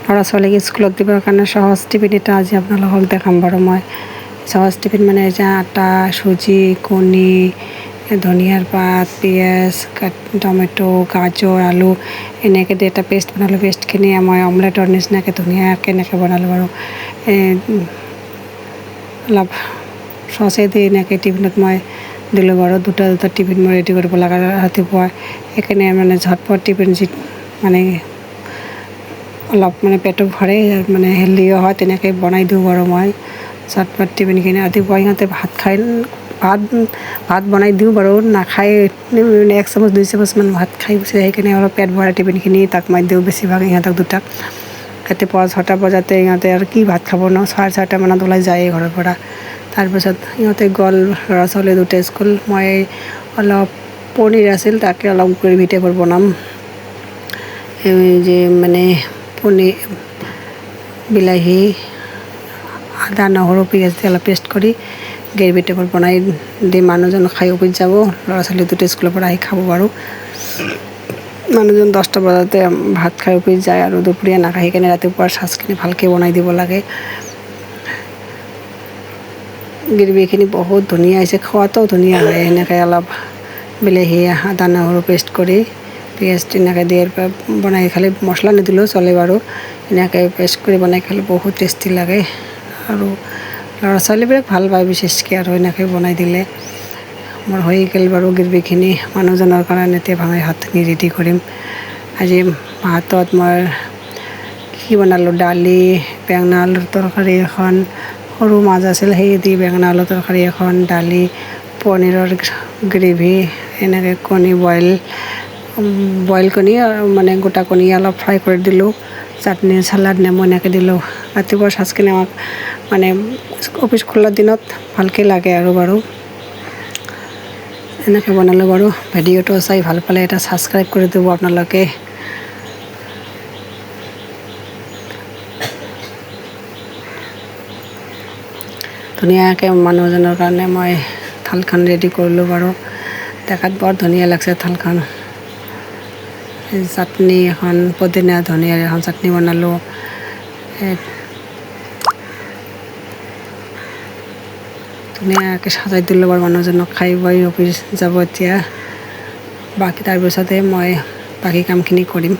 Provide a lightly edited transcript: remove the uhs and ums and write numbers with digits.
ল'ৰা ছোৱালীক স্কুলত দিবৰ কাৰণে সহজ টিফিন এটা আজি আপোনালোকক দেখাম বাৰু মই। সহজ টিফিন মানে যে আটা, চুজি, কণী, ধনিয়াৰ পাত, পিঁয়াজ, টমেটো, গাজৰ, আলু এনেকৈ দি এটা পেষ্ট বনালোঁ। পেষ্টখিনি মই অমলেটৰ নিচিনাকৈ ধুনীয়াকৈ এনেকৈ বনালোঁ বাৰু। অলপ চচেদি এনেকৈ টিফিনত মই দিলোঁ বাৰু। দুটা টিফিন মই ৰেডি কৰিব লগা ৰাতিপুৱা। সেইকাৰণে মানে ঝটপট টিফিন মানে অলপ মানে পেটো ভৰে মানে হেল্ডিও হয়, তেনেকৈ বনাই দিওঁ বাৰু মই ঝটপট টিফিনখিনি। ৰাতিপুৱা সিহঁতে ভাত বনাই দিওঁ বাৰু, নাখায়। 1 চামুচ 2 চামুচমান ভাত খাই গুচি যায়। সেইকাৰণে অলপ পেট ভৰাই টিফিনখিনি তাক মাৰি দিওঁ বেছিভাগ ইহঁতক দুটাক। ৰাতিপুৱা 6টা বজাতে ইহঁতে আৰু কি ভাত খাব ন, 6:30 মানত ওলাই যায়েই ঘৰৰ পৰা। তাৰপিছত ইহঁতে গ'ল, ল'ৰা ছোৱালী দুটা স্কুল। মই অলপ পনীৰ আছিল, তাকে অলপ গ্ৰেভি টাইপৰ বনাম। যে মানে পনীৰ, বিলাহী, আদা, নহৰু, পিঁয়াজ দি অলপ পেষ্ট কৰি গ্ৰেভি টাইপৰ বনাই দি মানুহজন খাই অফিচ যাব। ল'ৰা ছোৱালী দুটা স্কুলৰ পৰা আহি খাব বাৰু। মানুহজন 10টা বজাতে ভাত খাই অফিচ যায় আৰু দুপৰীয়া নাখায়। সেইকাৰণে ৰাতিপুৱাৰ সাজখিনি ভালকৈ বনাই দিব লাগে। গ্ৰেভিখিনি বহুত ধুনীয়া হৈছে, খোৱাটোও ধুনীয়া হয়। এনেকৈ অলপ বিলাহী, আদা, নহৰু পেষ্ট কৰি পিঁয়াজ তেনেকৈ দি বনাই খালে, মছলা নিদিলেও চলে বাৰু। এনেকৈ পেষ্ট কৰি বনাই খালে বহুত টেষ্টি লাগে আৰু ল'ৰা ছোৱালীবিলাক ভাল পায় বিশেষকৈ আৰু এনেকৈ বনাই দিলে। মোৰ হৈ গ'ল বাৰু গ্ৰেভিখিনি। মানুহজনৰ কাৰণে এতিয়া ভাতখিনি ৰেডি কৰিম। আজি ভাতত মই কি বনালোঁ, দালি, বেঙেনা আলুৰ তৰকাৰী এখন, সৰু মাছ আছিল সেই দি বেঙেনা আলুৰ তৰকাৰী এখন, দালি, পনীৰৰ গ্ৰেভি, এনেকৈ কণী বইল কণী মানে গোটা কণী অলপ ফ্ৰাই কৰি দিলোঁ। চাটনি, চালাড, নেমু এনেকৈ দিলোঁ। ৰাতিপুৱাৰ সাজখিনি আমাক মানে অফিচ খোলাৰ দিনত ভালকৈ লাগে আৰু বাৰু। এনেকৈ বনালোঁ বাৰু। ভিডিঅ'টো চাই ভাল পালে এটা ছাবস্ক্ৰাইব কৰি দিব আপোনালোকে। ধুনীয়াকৈ মানুহজনৰ কাৰণে মই থালখন ৰেডি কৰিলোঁ বাৰু। দেখাত বৰ ধুনীয়া লাগছে থালখন। চাটনি এখন, পদিনা ধনিয়াৰ এখন চাটনি বনালোঁ। ধুনীয়াকৈ সাজাই দিলোঁ বাৰু। মানুহজনক খাই বৈ অফিচ যাব এতিয়া। তাৰপিছতে মই বাকী কামখিনি কৰিম।